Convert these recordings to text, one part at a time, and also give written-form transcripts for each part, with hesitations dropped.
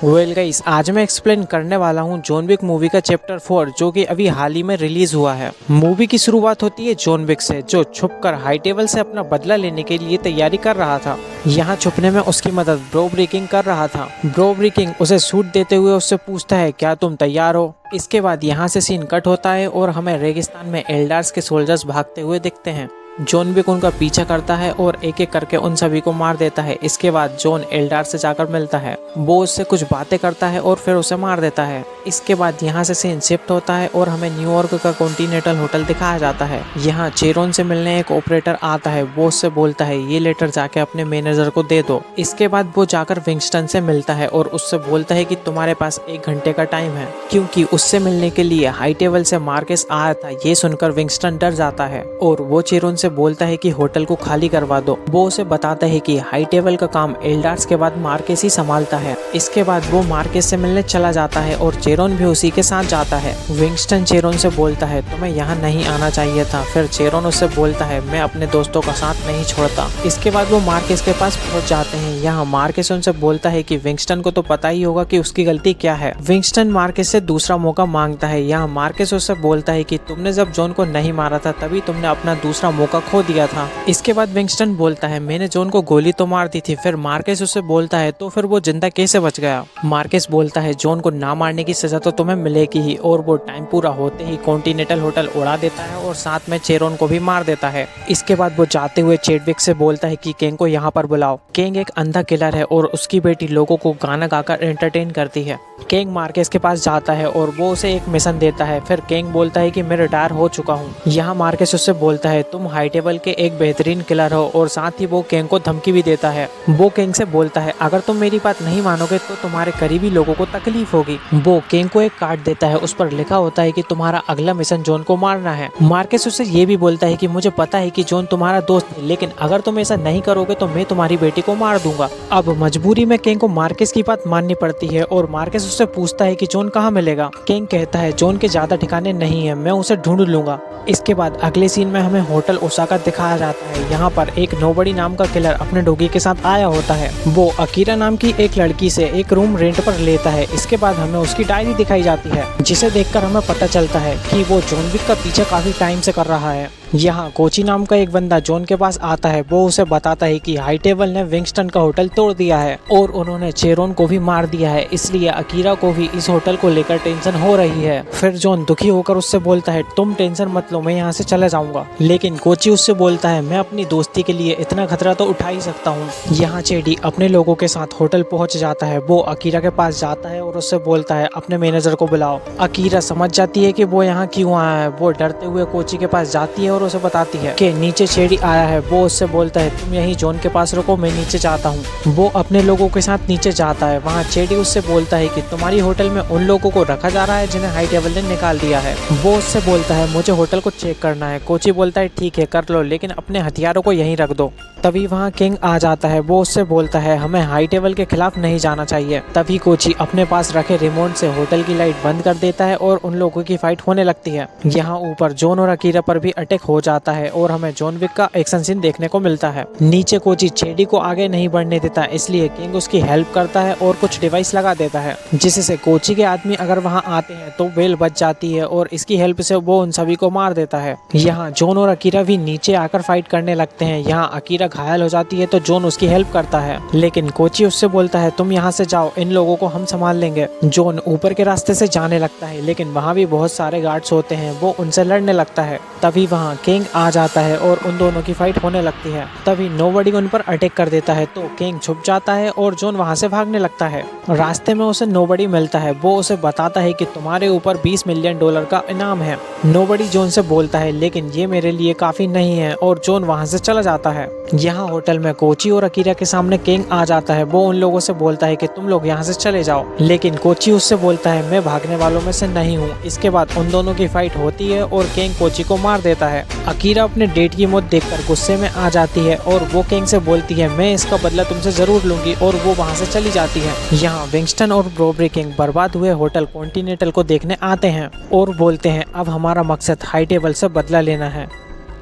Well guys, आज मैं explain करने वाला हूँ जॉन विक मूवी का चैप्टर 4 जो कि अभी हाल ही में रिलीज हुआ है। मूवी की शुरुआत होती है जॉन विक से, जो छुपकर हाई टेबल से अपना बदला लेने के लिए तैयारी कर रहा था। यहाँ छुपने में उसकी मदद ब्रो ब्रेकिंग कर रहा था। ब्रो ब्रेकिंग उसे सूट देते हुए उससे पूछता है, क्या तुम तैयार हो? इसके बाद यहाँ से सीन कट होता है और हमें रेगिस्तान में एल्डार्स के सोल्जर्स भागते हुए दिखते हैं। जॉन विक उनका पीछा करता है और एक एक करके उन सभी को मार देता है। इसके बाद जॉन एल्डार से जाकर मिलता है, वो उससे कुछ बातें करता है और फिर उसे मार देता है। इसके बाद यहाँ से सीन शिफ्ट होता है और हमें न्यूयॉर्क का कॉन्टिनेंटल होटल दिखाया जाता है। यहाँ चेरोन से मिलने एक ऑपरेटर आता है, वो उससे बोलता है ये लेटर जाके अपने मैनेजर को दे दो। इसके बाद वो जाकर विंगस्टन से मिलता है और उससे बोलता है कि तुम्हारे पास 1 घंटे का टाइम है, क्योंकि उससे मिलने के लिए हाई टेबल से मार्केस आया था। ये सुनकर विंगस्टन डर जाता है और वो चेरोन से बोलता है कि होटल को खाली करवा दो। वो उसे बताता है कि हाई टेबल का काम एल्डार्स के बाद मार्केस ही संभालता है। इसके बाद वो मार्केस से मिलने चला जाता है और चेरोन भी उसी के साथ जाता है। विंगस्टन चेरोन से बोलता है तुम्हें यहाँ नहीं आना चाहिए था। फिर चेरोन उससे बोलता है मैं अपने दोस्तों का साथ नहीं छोड़ता। इसके बाद वो मार्केस के पास पहुंच जाते हैं। यहाँ मार्केस उनसे बोलता है कि विंगस्टन को तो पता ही होगा कि उसकी गलती क्या है। विंगस्टन मार्केस से दूसरा मौका मांगता है। यहाँ मार्केस उससे बोलता है कि तुमने जब जॉन को नहीं मारा था तभी तुमने अपना दूसरा मौका खो दिया था। इसके बाद विंगस्टन बोलता है मैंने जॉन को गोली तो मार दी थी। फिर मार्केस उससे बोलता है तो फिर वो जिंदा कैसे बच गया? मार्केस बोलता है जॉन को ना मारने की सजा तो तुम्हें मिलेगी ही। और वो टाइम पूरा होते ही कॉन्टिनेंटल होटल उड़ा देता है और साथ में चेरोन को भी मार देता है। इसके बाद वो जाते हुए चैडविक से बोलता है कि केंग को यहाँ पर बुलाओ। केंग एक अंधा किलर है और उसकी बेटी लोगों को गाना गाकर एंटरटेन करती है। केंग मार्केस के पास जाता है और वो उसे एक मिशन देता है। फिर केंग बोलता है कि मैं रिटायर हो चुका हूँ। यहाँ मार्केस उससे बोलता है तुम हाई टेबल के एक बेहतरीन किलर हो, और साथ ही वो केंग को धमकी भी देता है। वो केंग से बोलता है अगर तुम मेरी बात नहीं मानोगे तो तुम्हारे करीबी लोगों को तकलीफ होगी। वो केंग को एक कार्ड देता है, उस पर लिखा होता है कि तुम्हारा अगला मिशन जॉन को मारना है। मार्केस उससे ये भी बोलता है कि मुझे पता है कि जॉन तुम्हारा दोस्त है, लेकिन अगर तुम ऐसा नहीं करोगे तो मैं तुम्हारी बेटी को मार दूंगा। अब मजबूरी में केंग को मार्केस की बात माननी पड़ती है और मार्केस उससे पूछता है कि जॉन कहाँ मिलेगा। केंग कहता है जॉन के ज्यादा ठिकाने नहीं है, मैं उसे ढूंढ लूंगा। इसके बाद अगले सीन में हमें होटल ओसाका दिखाया जाता है। यहाँ पर एक नोबडी नाम का किलर अपने डॉगी के साथ आया होता है। वो अकीरा नाम की एक लड़की से एक रूम रेंट पर लेता है। इसके बाद हमें उसकी डायरी दिखाई जाती है, जिसे देखकर हमें पता चलता है कि वो जॉन विक का पीछा काफी टाइम से कर रहा है। यहाँ कोची नाम का एक बंदा जॉन के पास आता है। वो उसे बताता है कि हाई टेबल ने विंगस्टन का होटल तोड़ दिया है और उन्होंने चेरोन को भी मार दिया है, इसलिए अकीरा को भी इस होटल को लेकर टेंशन हो रही है। फिर जॉन दुखी होकर उससे बोलता है तुम टेंशन मत लो, मैं यहाँ से चला जाऊंगा। लेकिन कोची उससे बोलता है मैं अपनी दोस्ती के लिए इतना खतरा तो उठा ही सकता हूँ। यहाँ चेडी अपने लोगों के साथ होटल पहुँच जाता है। वो अकीरा के पास जाता है और उससे बोलता है अपने मैनेजर को बुलाओ। अकीरा समझ जाती है कि वो यहाँ क्यों आया है। वो डरते हुए कोची के पास जाती है और उसे बताती है कि नीचे चेडी आया है। वो उससे बोलता है तुम यहीं जॉन के पास रुको, मैं नीचे जाता हूँ। वो अपने लोगों के साथ नीचे जाता है। वहाँ चेडी उससे बोलता है कि तुम्हारी होटल में उन लोगों को रखा जा रहा है जिन्हें हाई टेबल ने निकाल दिया है। वो उससे बोलता है मुझे होटल को चेक करना है। कोची बोलता है ठीक है कर लो, लेकिन अपने हथियारों को यहीं रख दो। तभी वहाँ किंग आ जाता है। वो उससे बोलता है हमें हाई टेबल के खिलाफ नहीं जाना चाहिए। तभी कोची अपने पास रखे रिमोट से होटल की लाइट बंद कर देता है और उन लोगों की फाइट होने लगती है। यहाँ ऊपर जॉन और अकीरा पर भी अटैक हो जाता है और हमें जॉन विक का एक्शन सीन देखने को मिलता है। नीचे कोची चेडी को आगे नहीं बढ़ने देता, इसलिए किंग उसकी हेल्प करता है और कुछ डिवाइस लगा देता है, जिससे कोची के आदमी अगर वहाँ आते हैं तो बेल बच जाती है और इसकी हेल्प से वो उन सभी को मार देता है। यहाँ जॉन और अकीरा भी नीचे आकर फाइट करने लगते हैं। यहाँ अकीरा घायल हो जाती है तो जॉन उसकी हेल्प करता है, लेकिन कोची उससे बोलता है तुम यहाँ से जाओ, इन लोगों को हम संभाल लेंगे। जॉन ऊपर के रास्ते से जाने लगता है, लेकिन वहाँ भी बहुत सारे गार्ड्स होते हैं। वो उनसे लड़ने लगता है। तभी वहाँ किंग आ जाता है और उन दोनों की फाइट होने लगती है। तभी नोबडी उन पर अटैक कर देता है तो किंग छुप जाता है और जॉन वहाँ से भागने लगता है। रास्ते में उसे नोबडी मिलता है। वो उसे बताता है कि तुम्हारे ऊपर $20 मिलियन का इनाम है। नोबडी जॉन से बोलता है लेकिन ये मेरे लिए काफी नहीं है, और जॉन वहाँ से चला जाता है। यहाँ होटल में कोची और अकीरा के सामने किंग आ जाता है। वो उन लोगों से बोलता है कि तुम लोग यहाँ से चले जाओ, लेकिन कोची उससे बोलता है मैं भागने वालों में से नहीं हूँ। इसके बाद उन दोनों की फाइट होती है और किंग कोची को मार देता है। अकीरा अपने डेट की मौत देखकर गुस्से में आ जाती है और वो किंग से बोलती है मैं इसका बदला तुमसे जरूर लूंगी, और वो वहाँ से चली जाती है। यहाँ विंगस्टन और ब्रो ब्रेकिंग बर्बाद हुए होटल कॉन्टिनेंटल को देखने आते हैं और बोलते हैं अब हमारा मकसद हाई टेबल से बदला लेना है।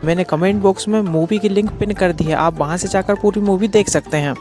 मैंने कमेंट बॉक्स में मूवी की लिंक पिन कर दी है, आप वहाँ से जाकर पूरी मूवी देख सकते हैं।